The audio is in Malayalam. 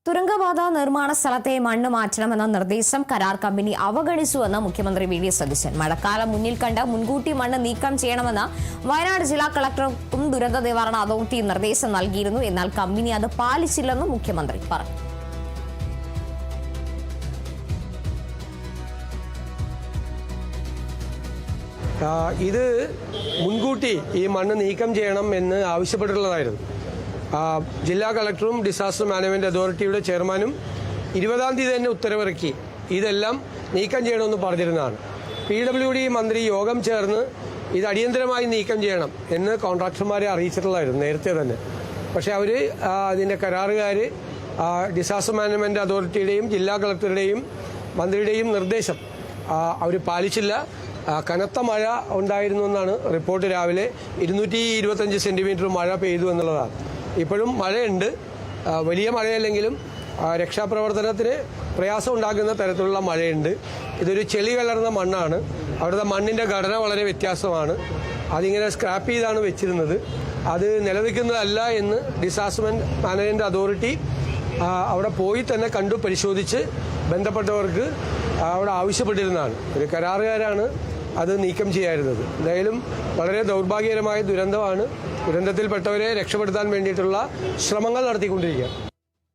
തുരങ്കപാത നിർമ്മാണ സ്ഥലത്തെ മണ്ണ് മാറ്റണമെന്ന നിർദ്ദേശം കരാർ കമ്പനി അവഗണിച്ചുവെന്ന് മുഖ്യമന്ത്രി വി.ഡി. സതീശൻ. മഴക്കാലം മുന്നിൽ കണ്ട് മുൻകൂട്ടി മണ്ണ് നീക്കം ചെയ്യണമെന്ന് വയനാട് ജില്ലാ കളക്ടർക്കും ദുരന്ത നിവാരണ അതോറിറ്റി നിർദ്ദേശം നൽകിയിരുന്നു. എന്നാൽ കമ്പനി അത് പാലിച്ചില്ലെന്നും മുഖ്യമന്ത്രി പറഞ്ഞു. ഇത് മുൻകൂട്ടി ഈ മണ്ണ് നീക്കം ചെയ്യണം എന്ന് ആവശ്യപ്പെട്ടിട്ടുള്ളതായിരുന്നു. ജില്ലാ കളക്ടറും ഡിസാസ്റ്റർ മാനേജ്മെൻറ്റ് അതോറിറ്റിയുടെ ചെയർമാനും 20-ാം തീയതി തന്നെ ഉത്തരവിറക്കി ഇതെല്ലാം നീക്കം ചെയ്യണമെന്ന് പറഞ്ഞിരുന്നതാണ്. PWD മന്ത്രി യോഗം ചേർന്ന് ഇത് അടിയന്തരമായി നീക്കം ചെയ്യണം എന്ന് കോൺട്രാക്ടർമാരെ അറിയിച്ചിട്ടുള്ളതായിരുന്നു നേരത്തെ തന്നെ. പക്ഷേ അവർ അതിൻ്റെ കരാറുകാർ ഡിസാസ്റ്റർ മാനേജ്മെൻറ്റ് അതോറിറ്റിയുടെയും ജില്ലാ കളക്ടറുടെയും മന്ത്രിയുടെയും നിർദ്ദേശം അവർ പാലിച്ചില്ല. കനത്ത മഴ ഉണ്ടായിരുന്നു എന്നാണ് റിപ്പോർട്ട്. രാവിലെ 225 സെൻറ്റിമീറ്റർ മഴ പെയ്തു എന്നുള്ളതാണ്. ഇപ്പോഴും മഴയുണ്ട്. വലിയ മഴയല്ലെങ്കിലും രക്ഷാപ്രവർത്തനത്തിന് പ്രയാസം ഉണ്ടാക്കുന്ന തരത്തിലുള്ള മഴയുണ്ട്. ഇതൊരു ചെളി കലർന്ന മണ്ണാണ്. അവിടുത്തെ മണ്ണിൻ്റെ ഘടന വളരെ വ്യത്യാസമാണ്. അതിങ്ങനെ സ്ക്രാപ്പ് ചെയ്താണ് വെച്ചിരുന്നത്. അത് നിലനിൽക്കുന്നതല്ല എന്ന് ഡിസാസ്റ്റർ മാനേജ്മെൻറ്റ് അതോറിറ്റി അവിടെ പോയി തന്നെ കണ്ടു പരിശോധിച്ച് ബന്ധപ്പെട്ടവർക്ക് അവിടെ ആവശ്യപ്പെട്ടിരുന്നതാണ്. ഒരു കരാറുകാരാണ് അത് നീക്കം ചെയ്യാറുള്ളത്. എന്തായാലും വളരെ ദൗർഭാഗ്യകരമായ ദുരന്തമാണ്. ദുരന്തത്തിൽപ്പെട്ടവരെ രക്ഷപ്പെടുത്താൻ വേണ്ടിയിട്ടുള്ള ശ്രമങ്ങൾ നടത്തിക്കൊണ്ടിരിക്കുക.